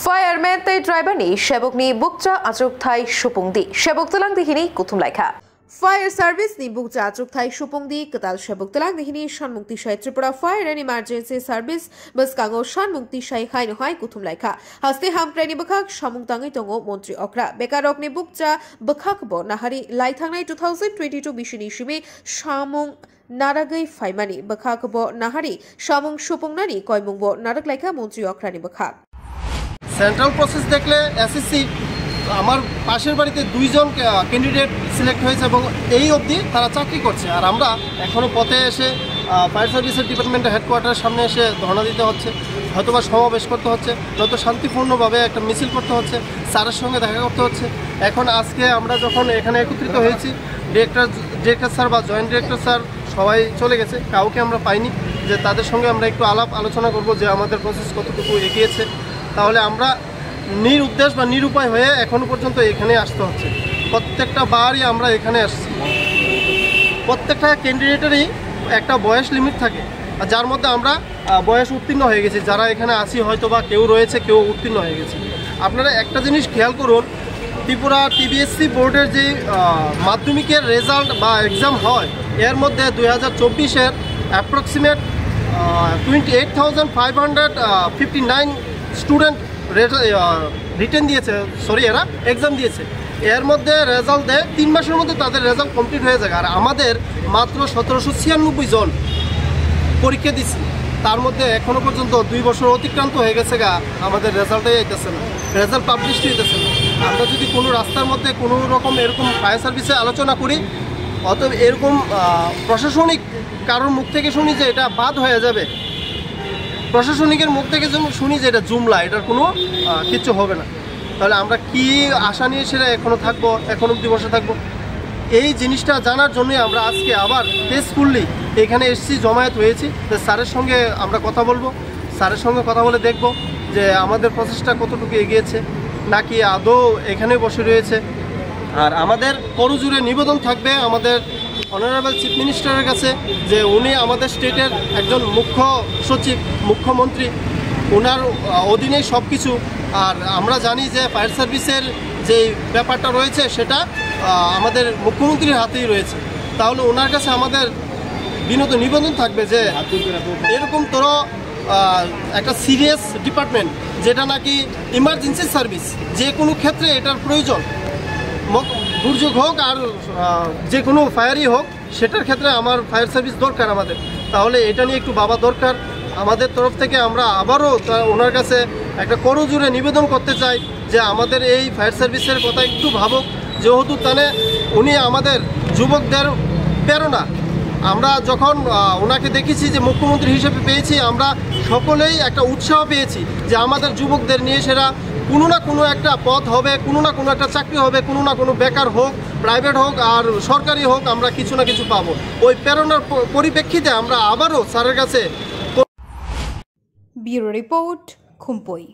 Fireman tay driver ni Shebok ni bukcha achuk thai shupungdi Shebok telang dihini kuthum laikha Fire Service ni bukcha achuk thai shupungdi katal Shebok telang dihini Shanmukti Shai Tripura Fire and Emergency Service bus kango Shanmukti Shai hai no hai kuthum laikha haste ham prani bakhak samung tangai tongo Montri Okra bekarok ni bukcha bakhak bo nahari laithangnai 2022 bishini shime samung Naragai Faimani bakhak bo nahari samung shupungnani koimung bo narak laikha Montri Okra ni bakhak central process দেখলে SSC আমার পাশের বাড়িতে দুইজন candidate select হয়েছে এবং এই অবধি তারা চাকরি করছে আর আমরা এখনও পথে এসে ফায়ার সার্ভিসের ডিপার্টমেন্টের হেডকোয়ার্টারের সামনে এসে ধর্ণা দিতে হচ্ছে হয়তোবা সমাবেশ করতে হচ্ছে নয়তো শান্তিপূর্ণভাবে একটা মিছিল করতে হচ্ছে স্যারের সঙ্গে দেখা করতে হচ্ছে এখন আজকে আমরা যখন এখানে একত্রিত হয়েছি ডিরেক্টর স্যার বা জয়েন্ট ডিরেক্টর স্যার সবাই চলে গেছে কাউকে আমরা পাইনি যে তাদের সঙ্গে আমরা একটু আলোচনা করব যে আমাদের প্রসেস কতটুকু এগিয়েছে তাহলে আমরা নিরুদ্দেশ বা নিরুপায় হয়ে এখনো পর্যন্ত এখানে আসতে হচ্ছে প্রত্যেকটা বারই আমরা এখানে আসছি প্রত্যেকটা ক্যান্ডিডেটেরই একটা বয়স লিমিট থাকে আর যার মধ্যে আমরা বয়স উত্তীর্ণ হয়ে গেছি যারা এখানে আসি হয়তো বা কেউ রয়েছে কেউ উত্তীর্ণ হয়ে গেছে আপনারা একটা জিনিস খেয়াল করুন ত্রিপুরা টিবিএসসি বোর্ডের যে মাধ্যমিকের রেজাল্ট বা এক্সাম হয় এর মধ্যে 2024-এর অ্যাপ্রক্সিমেট 28,559 স্টুডেন্ট রিটেন দিয়েছে এরা এক্সাম দিয়েছে এর মধ্যে রেজাল্ট দেয় 3 মাসের মধ্যে তাদের রেজাল্ট কমপ্লিট হয়ে যায় আর আমাদের মাত্র 1796 জন পরীক্ষা দিচ্ছি তার মধ্যে এখনো পর্যন্ত 2 বছর অতিক্রান্ত হয়ে গেছে আমাদের রেজাল্টই আইতেছে না রেজাল্ট পাবলিশ হইতেছে না আমরা যদি কোনো রাস্তার মধ্যে কোনো রকম এরকম ফায়ার সার্ভিসে আলোচনা করি অতএব এরকম প্রশাসনিক কারোর মুখ থেকে শুনি যে এটা বাদ হয়ে যাবে প্রশাসনিকের মুখ থেকে শুনি যে এটা জুমলা এটার কোনো কিচ্ছু হবে না তাহলে আমরা কি আশা নিয়ে সেটা এখনও থাকবো এখন অবধি বসে থাকবো এই জিনিসটা জানার জন্যই আমরা আজকে আবার পেসফুললি এখানে এসেছি জমায়েত হয়েছি তো স্যারের সঙ্গে আমরা কথা বলবো স্যারের সঙ্গে কথা বলে দেখব যে আমাদের প্রসেসটা কতটুকু এগিয়েছে নাকি আদৌ এখানে বসে রয়েছে আর আমাদের করজোড়ে নিবেদন থাকবে আমাদের অনারেবল চিফ মিনিস্টারের কাছে যে উনি আমাদের স্টেটের একজন মুখ্য সচিব মুখ্যমন্ত্রী ওনার অধীনেই সব কিছু আর আমরা জানি যে ফায়ার সার্ভিসের যে ব্যাপারটা রয়েছে সেটা আমাদের মুখ্যমন্ত্রীর হাতেই রয়েছে তাহলে ওনার কাছে আমাদের বিনীত নিবেদন থাকবে যে এরকম তোর একটা সিরিয়াস ডিপার্টমেন্ট যেটা নাকি ইমার্জেন্সি সার্ভিস যে কোনো ক্ষেত্রে এটার প্রয়োজন দুর্যোগ হোক আর যে কোনো ফায়ারই হোক সেটার ক্ষেত্রে আমার ফায়ার সার্ভিস দরকার আমাদের তাহলে এটা নিয়ে একটু ভাবা দরকার আমাদের তরফ থেকে আমরা আবারও ওনার কাছে একটা করজোড়ে নিবেদন করতে চাই যে আমাদের এই ফায়ার সার্ভিসের কথা একটু ভাবুক যেহেতু তাহলে উনি আমাদের যুবকদের প্রেরণা আমরা যখন ওনাকে দেখেছি যে মুখ্যমন্ত্রী হিসেবে পেয়েছি আমরা সকলেই একটা উৎসাহ পেয়েছি যে আমাদের যুবকদের নিয়ে সেরা কোনো না কোনো একটা পথ হবে কোনো না কোনো একটা চাকরি হবে কোনো না কোনো বেকার হোক প্রাইভেট হোক আর সরকারি হোক আমরা কিছু না কিছু পাবো ওই প্রেরণার পরিপ্রেক্ষিতে আমরা আবারও স্যারের কাছে ব্যুরো রিপোর্ট খুম্পই।